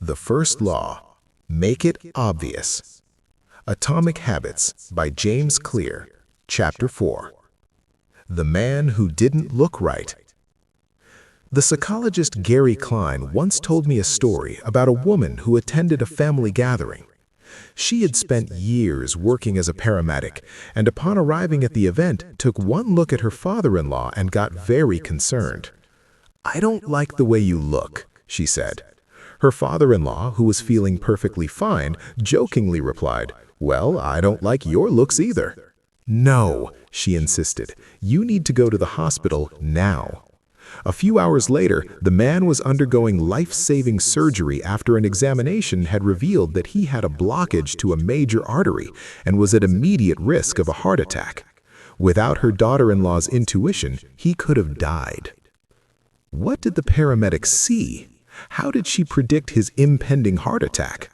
The First Law, Make It Obvious. Atomic Habits by James Clear, Chapter 4. The Man Who Didn't Look Right. The psychologist Gary Klein once told me a story about a woman who attended a family gathering. She had spent years working as a paramedic, and upon arriving at the event, took one look at her father-in-law and got very concerned. "I don't like the way you look," she said. Her father-in-law, who was feeling perfectly fine, jokingly replied, "Well, I don't like your looks either." "No," she insisted, "you need to go to the hospital now." A few hours later, the man was undergoing life-saving surgery after an examination had revealed that he had a blockage to a major artery and was at immediate risk of a heart attack. Without her daughter-in-law's intuition, he could have died. What did the paramedic see? How did she predict his impending heart attack?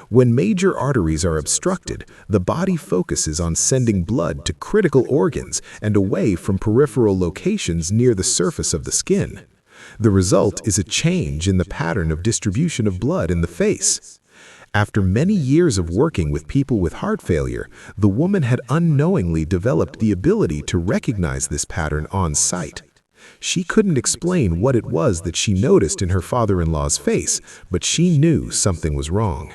When major arteries are obstructed, the body focuses on sending blood to critical organs and away from peripheral locations near the surface of the skin. The result is a change in the pattern of distribution of blood in the face. After many years of working with people with heart failure, the woman had unknowingly developed the ability to recognize this pattern on sight. She couldn't explain what it was that she noticed in her father-in-law's face, but she knew something was wrong.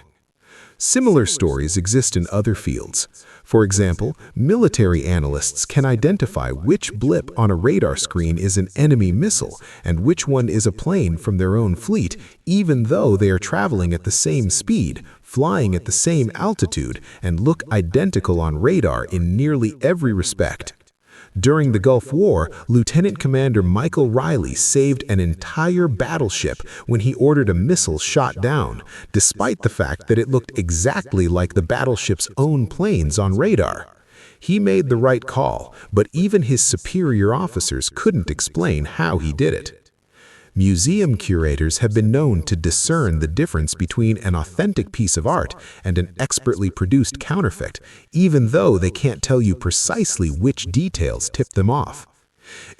Similar stories exist in other fields. For example, military analysts can identify which blip on a radar screen is an enemy missile and which one is a plane from their own fleet, even though they are traveling at the same speed, flying at the same altitude, and look identical on radar in nearly every respect. During the Gulf War, Lieutenant Commander Michael Riley saved an entire battleship when he ordered a missile shot down, despite the fact that it looked exactly like the battleship's own planes on radar. He made the right call, but even his superior officers couldn't explain how he did it. Museum curators have been known to discern the difference between an authentic piece of art and an expertly produced counterfeit, even though they can't tell you precisely which details tip them off.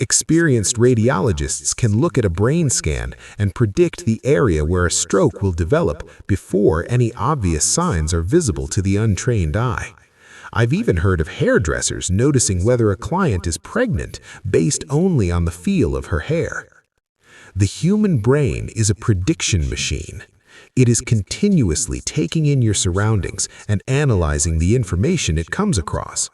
Experienced radiologists can look at a brain scan and predict the area where a stroke will develop before any obvious signs are visible to the untrained eye. I've even heard of hairdressers noticing whether a client is pregnant based only on the feel of her hair. The human brain is a prediction machine. It is continuously taking in your surroundings and analyzing the information it comes across.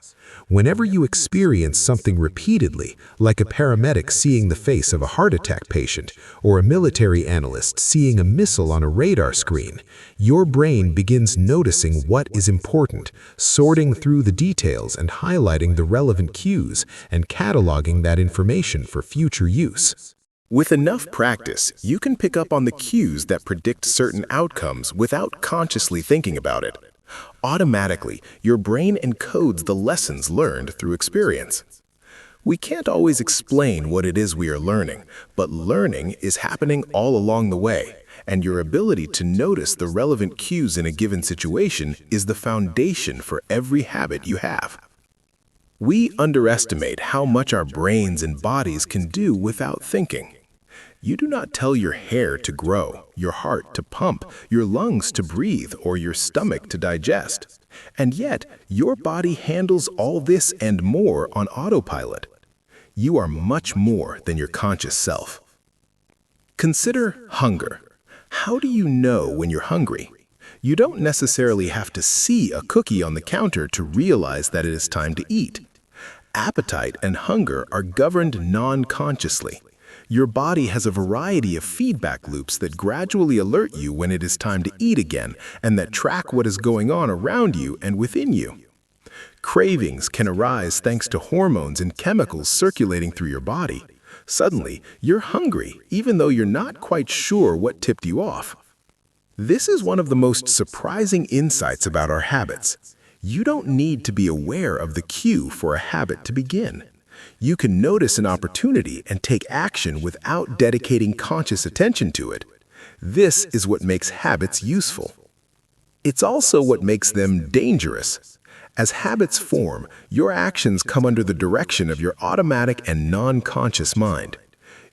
Whenever you experience something repeatedly, like a paramedic seeing the face of a heart attack patient or a military analyst seeing a missile on a radar screen, your brain begins noticing what is important, sorting through the details and highlighting the relevant cues and cataloging that information for future use. With enough practice, you can pick up on the cues that predict certain outcomes without consciously thinking about it. Automatically, your brain encodes the lessons learned through experience. We can't always explain what it is we are learning, but learning is happening all along the way, and your ability to notice the relevant cues in a given situation is the foundation for every habit you have. We underestimate how much our brains and bodies can do without thinking. You do not tell your hair to grow, your heart to pump, your lungs to breathe, or your stomach to digest. And yet, your body handles all this and more on autopilot. You are much more than your conscious self. Consider hunger. How do you know when you're hungry? You don't necessarily have to see a cookie on the counter to realize that it is time to eat. Appetite and hunger are governed non-consciously. Your body has a variety of feedback loops that gradually alert you when it is time to eat again and that track what is going on around you and within you. Cravings can arise thanks to hormones and chemicals circulating through your body. Suddenly, you're hungry even though you're not quite sure what tipped you off. This is one of the most surprising insights about our habits. You don't need to be aware of the cue for a habit to begin. You can notice an opportunity and take action without dedicating conscious attention to it. This is what makes habits useful. It's also what makes them dangerous. As habits form, your actions come under the direction of your automatic and non-conscious mind.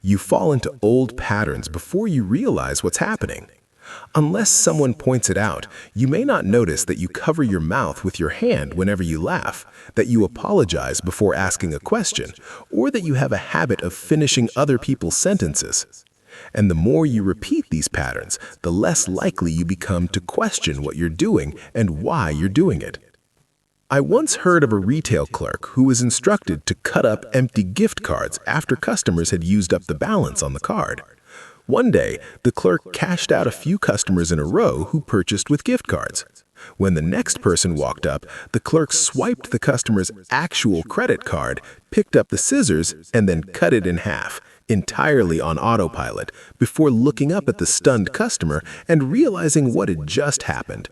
You fall into old patterns before you realize what's happening. Unless someone points it out, you may not notice that you cover your mouth with your hand whenever you laugh, that you apologize before asking a question, or that you have a habit of finishing other people's sentences. And the more you repeat these patterns, the less likely you become to question what you're doing and why you're doing it. I once heard of a retail clerk who was instructed to cut up empty gift cards after customers had used up the balance on the card. One day, the clerk cashed out a few customers in a row who purchased with gift cards. When the next person walked up, the clerk swiped the customer's actual credit card, picked up the scissors, and then cut it in half, entirely on autopilot, before looking up at the stunned customer and realizing what had just happened.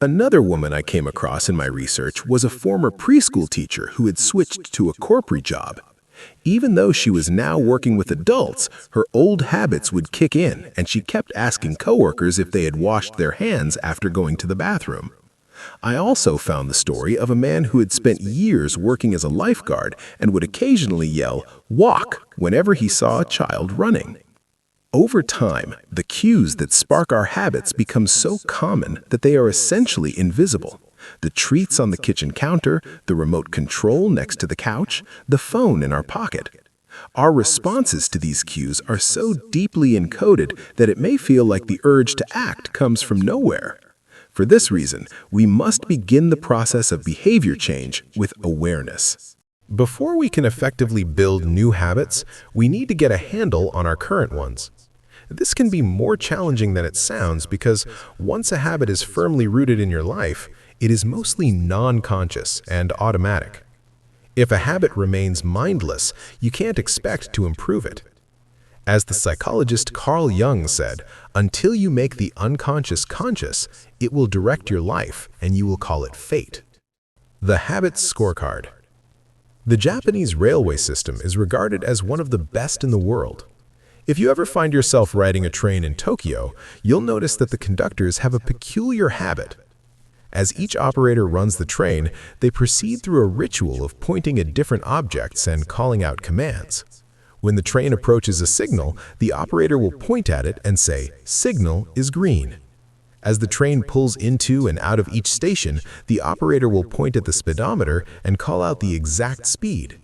Another woman I came across in my research was a former preschool teacher who had switched to a corporate job. Even though she was now working with adults, her old habits would kick in, and she kept asking coworkers if they had washed their hands after going to the bathroom. I also found the story of a man who had spent years working as a lifeguard and would occasionally yell, "Walk," whenever he saw a child running. Over time, the cues that spark our habits become so common that they are essentially invisible. The treats on the kitchen counter, the remote control next to the couch, the phone in our pocket. Our responses to these cues are so deeply encoded that it may feel like the urge to act comes from nowhere. For this reason, we must begin the process of behavior change with awareness. Before we can effectively build new habits, we need to get a handle on our current ones. This can be more challenging than it sounds because once a habit is firmly rooted in your life, it is mostly non-conscious and automatic. If a habit remains mindless, you can't expect to improve it. As the psychologist Carl Jung said, until you make the unconscious conscious, it will direct your life and you will call it fate. The Habits Scorecard. The Japanese railway system is regarded as one of the best in the world. If you ever find yourself riding a train in Tokyo, you'll notice that the conductors have a peculiar habit. As each operator runs the train, they proceed through a ritual of pointing at different objects and calling out commands. When the train approaches a signal, the operator will point at it and say, "Signal is green." As the train pulls into and out of each station, the operator will point at the speedometer and call out the exact speed.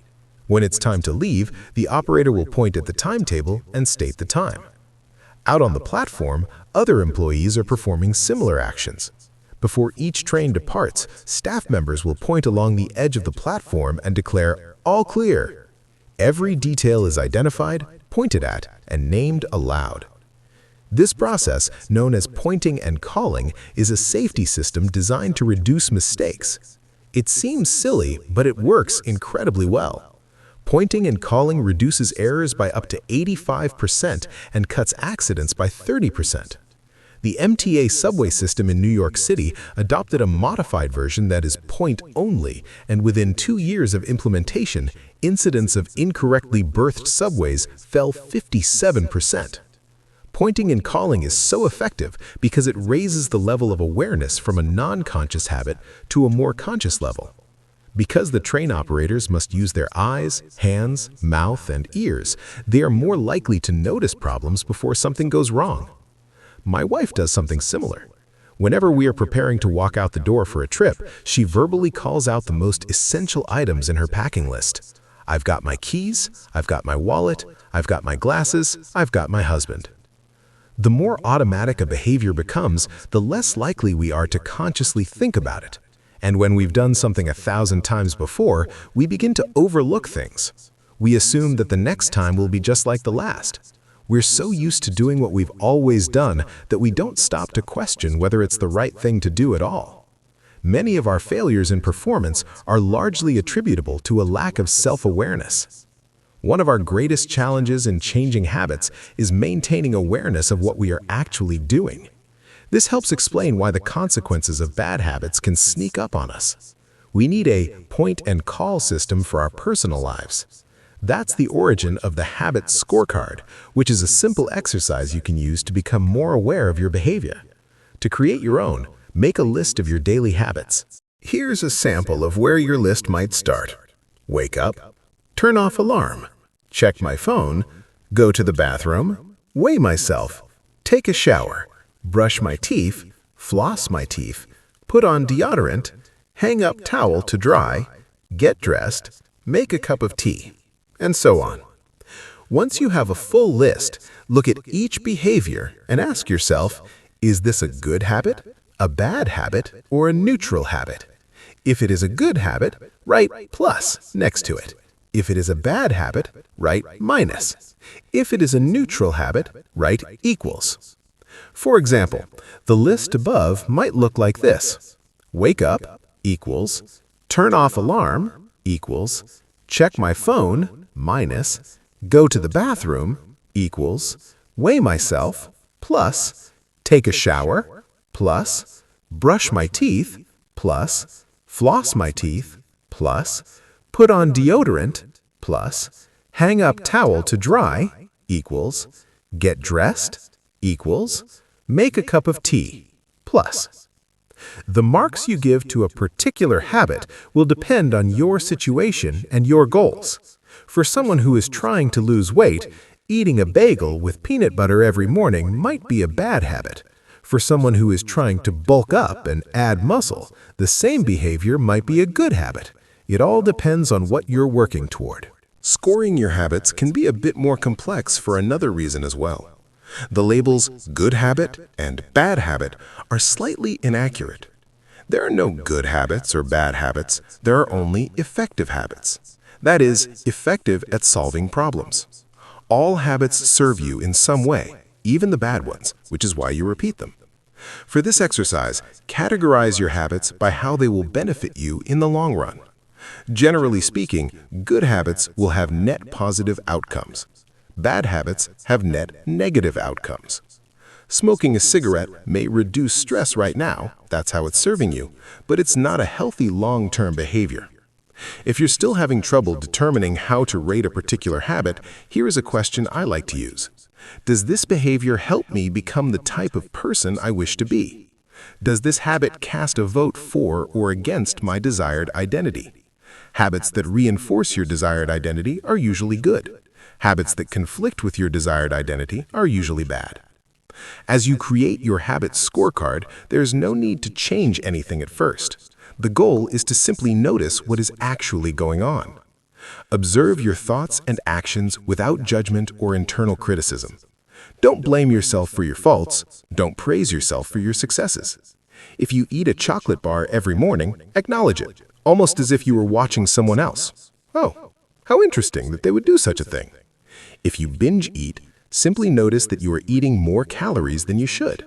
When it's time to leave, the operator will point at the timetable and state the time. Out on the platform, other employees are performing similar actions. Before each train departs, staff members will point along the edge of the platform and declare, "All clear." Every detail is identified, pointed at, and named aloud. This process, known as pointing and calling, is a safety system designed to reduce mistakes. It seems silly, but it works incredibly well. Pointing and calling reduces errors by up to 85% and cuts accidents by 30%. The MTA subway system in New York City adopted a modified version that is point-only, and within 2 years of implementation, incidents of incorrectly berthed subways fell 57%. Pointing and calling is so effective because it raises the level of awareness from a non-conscious habit to a more conscious level. Because the train operators must use their eyes, hands, mouth, and ears, they are more likely to notice problems before something goes wrong. My wife does something similar. Whenever we are preparing to walk out the door for a trip, she verbally calls out the most essential items in her packing list. I've got my keys, I've got my wallet, I've got my glasses, I've got my husband. The more automatic a behavior becomes, the less likely we are to consciously think about it. And when we've done something 1,000 times before, we begin to overlook things. We assume that the next time will be just like the last. We're so used to doing what we've always done that we don't stop to question whether it's the right thing to do at all. Many of our failures in performance are largely attributable to a lack of self-awareness. One of our greatest challenges in changing habits is maintaining awareness of what we are actually doing. This helps explain why the consequences of bad habits can sneak up on us. We need a point and call system for our personal lives. That's the origin of the Habits Scorecard, which is a simple exercise you can use to become more aware of your behavior. To create your own, make a list of your daily habits. Here's a sample of where your list might start. Wake up, turn off alarm, check my phone, go to the bathroom, weigh myself, take a shower, brush my teeth, floss my teeth, put on deodorant, hang up towel to dry, get dressed, make a cup of tea, and so on. Once you have a full list, look at each behavior and ask yourself, is this a good habit, a bad habit, or a neutral habit? If it is a good habit, write plus next to it. If it is a bad habit, write minus. If it is a neutral habit, write equals. For example, the list above might look like this. Wake up equals, turn off alarm equals, check my phone minus, go to the bathroom equals, weigh myself plus, take a shower plus, brush my teeth plus, floss my teeth plus, put on deodorant plus, hang up towel to dry equals, get dressed equals, make a cup of tea plus. The marks you give to a particular habit will depend on your situation and your goals. For someone who is trying to lose weight, eating a bagel with peanut butter every morning might be a bad habit. For someone who is trying to bulk up and add muscle, the same behavior might be a good habit. It all depends on what you're working toward. Scoring your habits can be a bit more complex for another reason as well. The labels good habit and bad habit are slightly inaccurate. There are no good habits or bad habits, there are only effective habits. That is, effective at solving problems. All habits serve you in some way, even the bad ones, which is why you repeat them. For this exercise, categorize your habits by how they will benefit you in the long run. Generally speaking, good habits will have net positive outcomes. Bad habits have net negative outcomes. Smoking a cigarette may reduce stress right now, that's how it's serving you, but it's not a healthy long-term behavior. If you're still having trouble determining how to rate a particular habit, here is a question I like to use. Does this behavior help me become the type of person I wish to be? Does this habit cast a vote for or against my desired identity? Habits that reinforce your desired identity are usually good. Habits that conflict with your desired identity are usually bad. As you create your Habits Scorecard, there's no need to change anything at first. The goal is to simply notice what is actually going on. Observe your thoughts and actions without judgment or internal criticism. Don't blame yourself for your faults. Don't praise yourself for your successes. If you eat a chocolate bar every morning, acknowledge it, almost as if you were watching someone else. Oh, how interesting that they would do such a thing. If you binge eat, simply notice that you are eating more calories than you should.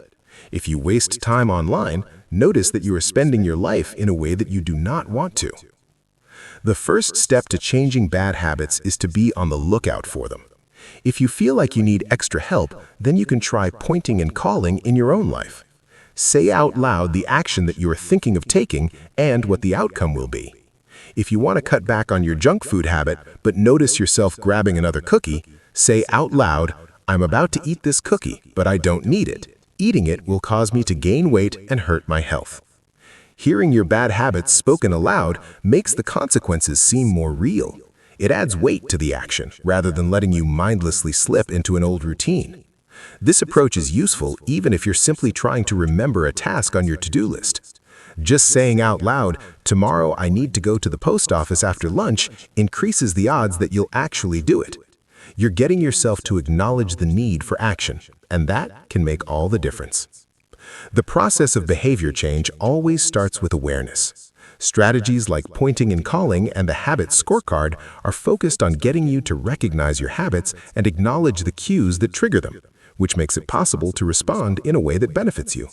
If you waste time online, notice that you are spending your life in a way that you do not want to. The first step to changing bad habits is to be on the lookout for them. If you feel like you need extra help, then you can try pointing and calling in your own life. Say out loud the action that you are thinking of taking and what the outcome will be. If you want to cut back on your junk food habit but notice yourself grabbing another cookie, say out loud, I'm about to eat this cookie, but I don't need it. Eating it will cause me to gain weight and hurt my health. Hearing your bad habits spoken aloud makes the consequences seem more real. It adds weight to the action rather than letting you mindlessly slip into an old routine. This approach is useful even if you're simply trying to remember a task on your to-do list. Just saying out loud, tomorrow I need to go to the post office after lunch, increases the odds that you'll actually do it. You're getting yourself to acknowledge the need for action, and that can make all the difference. The process of behavior change always starts with awareness. Strategies like pointing and calling and the Habits Scorecard are focused on getting you to recognize your habits and acknowledge the cues that trigger them, which makes it possible to respond in a way that benefits you.